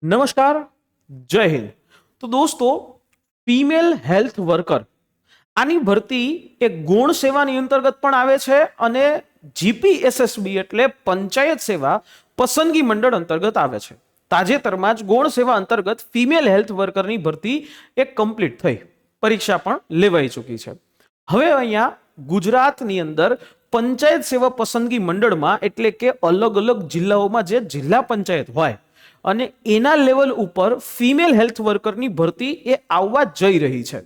નમસ્કાર, જય હિન્દ। તો દોસ્તો, ફિમેલ હેલ્થ વર્કર આની ભરતી એ ગૌણ સેવાની અંતર્ગત પણ આવે છે અને જીપીએસએસબી એટલે પંચાયત સેવા પસંદગી મંડળ અંતર્ગત આવે છે। તાજેતરમાં જ ગૌણ સેવા અંતર્ગત ફિમેલ હેલ્થ વર્કરની ભરતી એક કમ્પ્લીટ થઈ, પરીક્ષા પણ લેવાઈ ચૂકી છે। હવે અહીંયા ગુજરાતની અંદર પંચાયત સેવા પસંદગી મંડળમાં એટલે કે અલગ અલગ જિલ્લાઓમાં જે જિલ્લા પંચાયત હોય અને એના લેવલ ઉપર ફિમેલ હેલ્થ વર્કરની ભરતી એ આવવા જઈ રહી છે।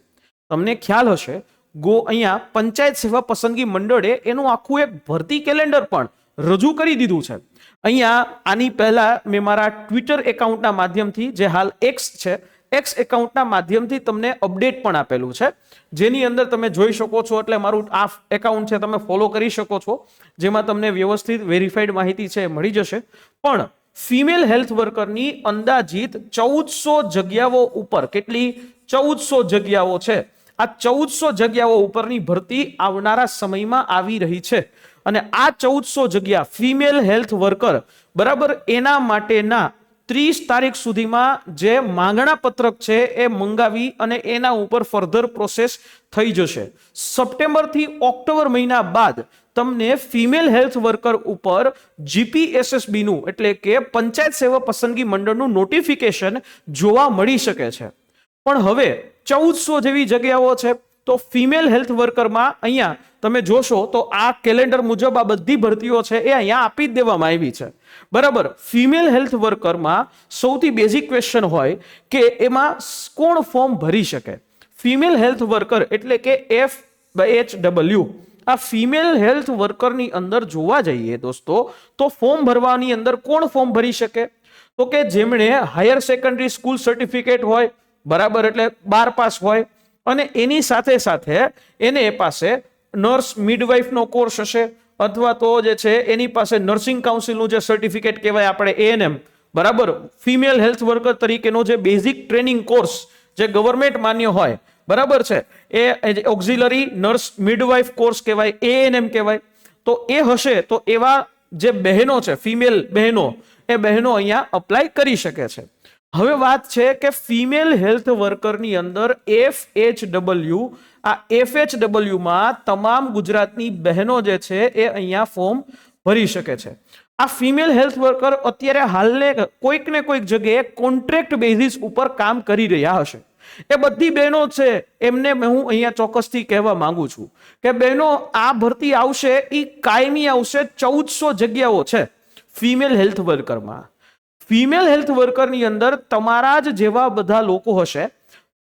તમને ખ્યાલ હશે, અહીંયા પંચાયત સેવા પસંદગી મંડળે એનું આખું એક ભરતી કેલેન્ડર પણ રજૂ કરી દીધું છે। અહીંયા આની પહેલા મેં મારા ટ્વિટર એકાઉન્ટના માધ્યમથી, જે હાલ એક્સ છે, એક્સ એકાઉન્ટના માધ્યમથી તમને અપડેટ પણ આપેલું છે, જેની અંદર તમે જોઈ શકો છો। એટલે મારું આ એકાઉન્ટ છે, તમે ફોલો કરી શકો છો, જેમાં તમને વ્યવસ્થિત વેરીફાઈડ માહિતી છે મળી જશે। પણ ફિમેલ હેલ્થ વર્કરની અંદાજિત 1400 જગ્યાઓ ઉપર, કેટલી 1400 જગ્યાઓ છે, આ 1400 જગ્યાઓ ઉપરની ભરતી આવનારા સમયમાં આવી રહી છે। અને આ 1400 જગ્યા ફિમેલ હેલ્થ વર્કર બરાબર એના માટેના 30 તારીખ સુધીમાં જે માંગણા પત્રક છે એ મંગાવી અને એના ઉપર ફર્ધર પ્રોસેસ થઈ જશે। સપ્ટેમ્બર થી ઓક્ટોબર મહિના બાદ તમને ફિમેલ હેલ્થ વર્કર ઉપર જીપીએસએસબી નું એટલે કે પંચાયત સેવા પસંદગી મંડળનું નોટિફિકેશન જોવા મળી શકે છે। પણ હવે 1400 જેવી જગ્યાઓ છે, તો ફિમેલ હેલ્થ વર્કરમાં અહીંયા તમે જોશો તો આ કેલેન્ડર મુજબ આ બધી ભરતીઓ છે એ અહીંયા આપી જ દેવામાં આવી છે, બરાબર। ફિમેલ હેલ્થ વર્કરમાં સૌથી બેઝિક ક્વેશ્ચન હોય કે એમાં કોણ ફોર્મ ભરી શકે। ફિમેલ હેલ્થ વર્કર એટલે કે FHW, આ ફિમેલ હેલ્થ વર્કરની અંદર જોવા જઈએ દોસ્તો, તો ફોર્મ ભરવાની અંદર કોણ ફોર્મ ભરી શકે? તો કે જેમણે હાયર સેકન્ડરી સ્કૂલ સર્ટિફિકેટ હોય, બરાબર, એટલે 12 પાસ હોય, અને એની સાથે સાથે એને પાસે નર્સ મિડવાઇફનો કોર્સ હશે, અથવા તો જે છે એની પાસે નર્સિંગ કાઉન્સિલનું જે સર્ટિફિકેટ કહેવાય આપણે ANM, બરાબર, ફિમેલ હેલ્થ વર્કર તરીકેનો જે બેઝિક ટ્રેનિંગ કોર્સ જે ગવર્મેન્ટ માન્ય હોય, બરાબર છે, એ ઓક્ઝિલરી નર્સ મિડવાઇફ કોર્સ કહેવાય, ANM કહેવાય। તો એ હશે તો એવા જે બહેનો છે, ફિમેલ બહેનો, એ બહેનો અહીંયા અપ્લાય કરી શકે છે। હવે વાત છે કે ફિમેલ હેલ્થ વર્કરની અંદર FHW, આ FHW માં તમામ ગુજરાતની બહેનો જે છે એ અહીંયા ફોર્મ ભરી શકે છે। આ ફિમેલ હેલ્થ વર્કર અત્યારે હાલને કોઈક ને કોઈક જગ્યાએ કોન્ટ્રાક્ટ બેઝિસ ઉપર કામ કરી રહ્યા હશે। એ બધી બહેનો છે એમને હું અહીંયા ચોક્કસથી કહેવા માંગુ છું કે બહેનો, આ ભરતી આવશે એ કાયમી આવશે। 1400 જગ્યાઓ છે ફિમેલ હેલ્થ વર્કરમાં। ફિમેલ હેલ્થ વર્કરની અંદર તમારા જ જેવા બધા લોકો હશે।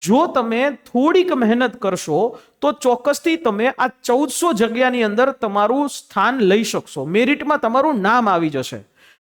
જો તમે થોડીક મહેનત કરશો તો ચોક્કસથી તમે આ 1400 જગ્યાની અંદર તમારું સ્થાન લઈ શકશો, મેરિટમાં તમારું નામ આવી જશે।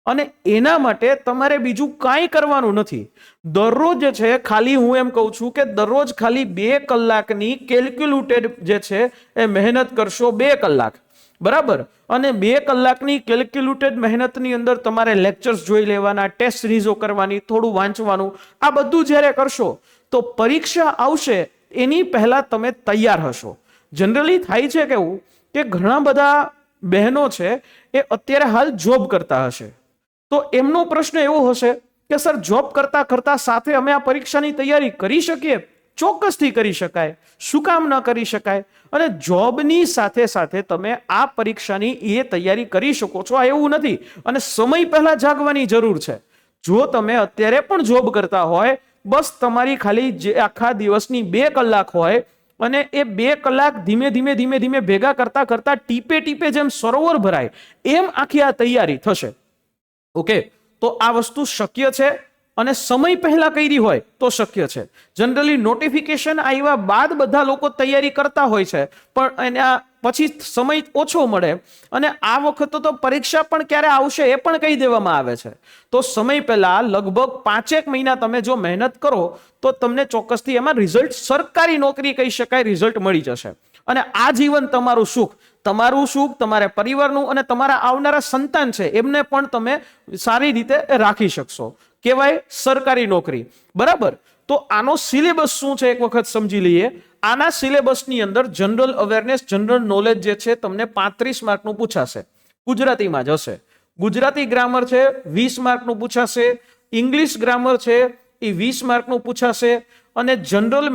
અને એના માટે તમારે બીજું કાંઈ કરવાનું નથી। દરરોજ જે છે, ખાલી હું એમ કહું છું કે દરરોજ ખાલી 2 કલાકની કેલ્ક્યુલેટેડ જે છે એ મહેનત કરશો, 2 કલાક, બરાબર। અને 2 કલાકની કેલ્ક્યુલેટેડ મહેનતની અંદર તમારે લેક્ચર્સ જોઈ લેવાના, ટેસ્ટ રીઝો કરવાની, થોડું વાંચવાનું, આ બધું જ્યારે કરશો તો પરીક્ષા આવશે એની પહેલા તમે તૈયાર હશો। જનરલી થાય છે કેવું કે ઘણા બધા બહેનો છે એ અત્યારે હાલ જોબ કરતા હશે, તો એમનો પ્રશ્ન એવો હશે કે સર, જોબ કરતા કરતા સાથે અમે આ પરીક્ષાની તૈયારી કરી શકીએ? ચોક્કસથી કરી શકાય, શું કામ ન કરી શકાય? અને જોબની સાથે સાથે તમે આ પરીક્ષાની એ તૈયારી કરી શકો છો, આ એવું નથી। અને સમય પહેલા જાગવાની જરૂર છે। જો તમે અત્યારે પણ જોબ કરતા હોય, બસ તમારી ખાલી જે આખા દિવસની 2 કલાક હોય અને એ 2 કલાક ધીમે ધીમે ધીમે ધીમે ભેગા કરતા કરતા ટીપે ટીપે જેમ સરોવર ભરાય એમ આખી આ તૈયારી થશે। ઓકે, તો આ વસ્તુ શક્ય છે અને સમય પહેલા કરી હોય તો શક્ય છે। જનરલી નોટિફિકેશન આવ્યા બાદ બધા લોકો તૈયારી કરતા હોય છે, પણ એના પછી સમય ઓછો મળે અને આ વખતે તો પરીક્ષા પણ ક્યારે આવશે એ પણ કહી દેવામાં આવે છે। તો સમય પહેલા લગભગ 5-1 મહિના તમે જો મહેનત કરો તો તમને ચોક્કસથી એમાં રિઝલ્ટ, સરકારી નોકરી કહી શકાય, રિઝલ્ટ મળી જશે। અને આ જીવન તમારું સુખ, તમારા પરિવારનું અને તમારા આવનારા સંતાન છે એમને પણ તમે સારી રીતે રાખી શકશો, કહેવાય સરકારી નોકરી, બરાબર। તો આનો સિલેબસ શું છે એક વખત સમજી લઈએ। આના સિલેબસની અંદર જનરલ અવેરનેસ, જનરલ નોલેજ જે છે તમને 35 માર્કનું પૂછાશે, ગુજરાતીમાં જ હશે। ગુજરાતી ગ્રામર છે 20 માર્કનું પૂછાશે, ઇંગ્લિશ ગ્રામર છે એ 20 માર્કનું પૂછાશે, અને જનરલ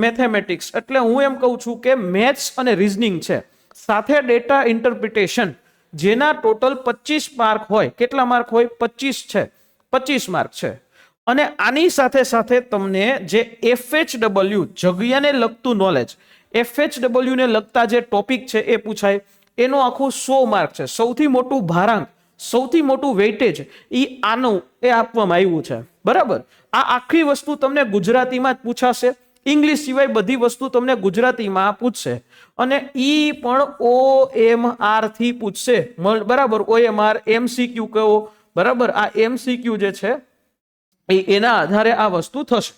મેથેમેટિક્સ એટલે હું એમ કહું છું કે મેથ્સ અને રીઝનિંગ છે સાથે ડેટા ઇન્ટરપ્રિટેશન, જેના ટોટલ 25 માર્ક હોય. કેટલા માર્ક હોય? 25 છે, 25 માર્ક છે. અને આની સાથે સાથે તમને જે FHW જગ્યાને લગતું નોલેજ, FHW ને લગતા જે ટોપિક છે એ પૂછાય, એનો આખું 100 માર્ક છે. સૌથી મોટું ભારાંક, સૌથી મોટું વેઇટેજ એ આનું એ આપવામાં આવ્યું છે. બરાબર, આ આખી વસ્તુ તમને ગુજરાતીમાં જ પૂછાશે. ઇંગ્લિશ સિવાય બધી વસ્તુ તમને ગુજરાતીમાં પૂછશે, અને ઈ પણ OMR થી પૂછશે. બરાબર, OMR MCQ કહો. બરાબર, આ MCQ જે છે એના આધારે આ વસ્તુ થશે.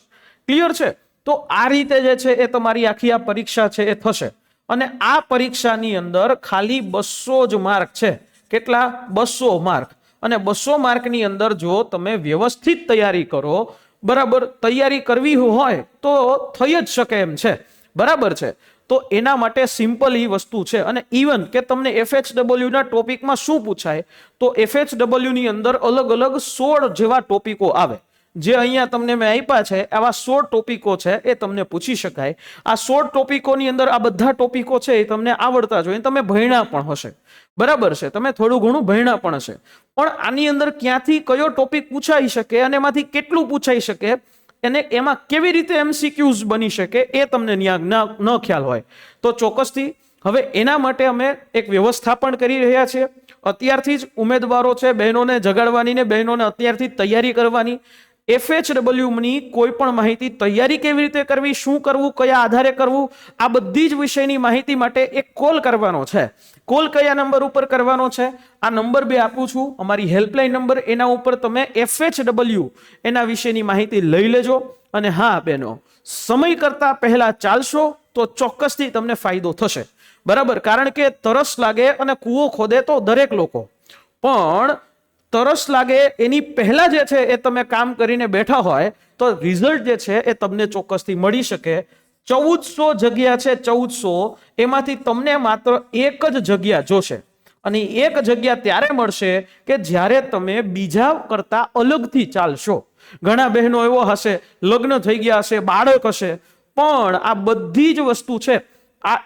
ક્લિયર છે? તો આ રીતે જે છે એ તમારી આખી આ પરીક્ષા છે એ થશે. અને આ પરીક્ષાની અંદર ખાલી 200 જ માર્ક છે. કેટલા? 200 માર્ક. અને 200 માર્કની અંદર જો તમે વ્યવસ્થિત તૈયારી કરો, બરાબર, તૈયારી કરવી હોય તો થઈ જ શકે એમ છે. બરાબર છે? તો એના માટે સિમ્પલ ઈ વસ્તુ છે. અને ઇવન કે તમને FHW ના ટોપિકમાં શું પૂછાય, તો FHW ની અંદર અલગ અલગ 16 જેવા ટોપિકો આવે. જે અહીંયા તમને મેં આપ્યા છે, આવા 16 ટોપિકો છે એ તમને પૂછી શકાય. આ 16 ટોપિકોની અંદર આ બધા ટોપિકો છે એ તમને આવડતા જ હોય, તમે ભણ્યા પણ હશે. બરાબર છે? તમે થોડું ઘણું ભણ્યા પણ હશે. પણ આની અંદર ક્યાંથી કયો ટોપિક પૂછાઈ શકે અને એમાંથી કેટલું પૂછાઈ શકે, અને એમાં કેવી રીતે MCQs બની શકે એ તમને ન ખ્યાલ હોય, તો ચોક્કસથી હવે એના માટે અમે એક વ્યવસ્થાપન કરી રહ્યા છીએ. અત્યારથી જ ઉમેદવારો છે બહેનોને જગાડવાની ને બહેનોને અત્યારથી તૈયારી કરવાની. FHW ની કોઈ પણ માહિતી, તૈયારી કેવી રીતે કરવી, શું કરવું, કયા આધારે કરવું, આ બધી જ વિષયની માહિતી માટે એક કોલ કરવાનો છે. કોલ કયા નંબર ઉપર કરવાનો છે? આ નંબર 2 આપું છું, અમારી હેલ્પલાઇન નંબર. એના ઉપર તમે FHW એના વિશેની માહિતી લઈ લેજો. અને હા બહેનો, સમય કરતા પહેલા ચાલશો તો ચોક્કસથી તમને ફાયદો થશે. બરાબર, કારણ કે તરસ લાગે અને કૂવો ખોદે તો દરેક લોકો, પણ તરસ લાગે એની પહેલા જે છે એ તમે કામ કરીને બેઠા હોય તો રિઝલ્ટ જે છે એ તમને ચોક્કસથી મળી શકે. 1400 જગ્યા છે, 1400 એમાંથી તમને માત્ર એક જ જગ્યા જોશે. અને એક જગ્યા ત્યારે મળશે કે જ્યારે તમે બીજા કરતા અલગથી ચાલશો. ઘણા બહેનો એવો હશે, લગ્ન થઈ ગયા હશે, બાળક હશે, પણ આ બધી જ વસ્તુ છે આ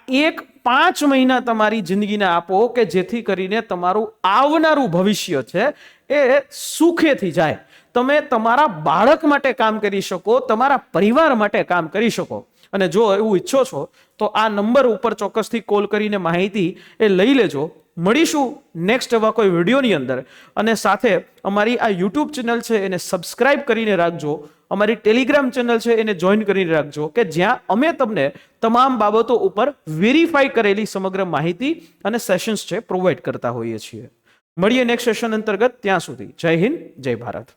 5 મહિના તમારી જિંદગીને આપો કે જેથી કરીને તમારું આવનારું ભવિષ્ય છે એ સુખેથી જાય. તમે તમારા બાળક માટે કામ કરી શકો, તમારા પરિવાર માટે કામ કરી શકો. અને જો એવું ઈચ્છો છો તો આ નંબર ઉપર ચોક્કસથી કોલ કરીને માહિતી એ લઈ લેજો. મળીશું નેક્સ્ટ એવા કોઈ વિડીયોની અંદર. અને સાથે અમારી આ YouTube ચેનલ છે એને સબસ્ક્રાઇબ કરીને રાખજો. અમારી ટેલિગ્રામ ચેનલ છે એને જોઈન કરીને રાખજો, કે જ્યાં અમે તમને તમામ બાબતો ઉપર વેરીફાઈ કરેલી સમગ્ર માહિતી અને સેશન્સ છે પ્રોવાઈડ કરતા હોઈએ છીએ. મળીએ નેક્સ્ટ સેશન અંતર્ગત. ત્યાં સુધી જય હિન્દ, જય ભારત.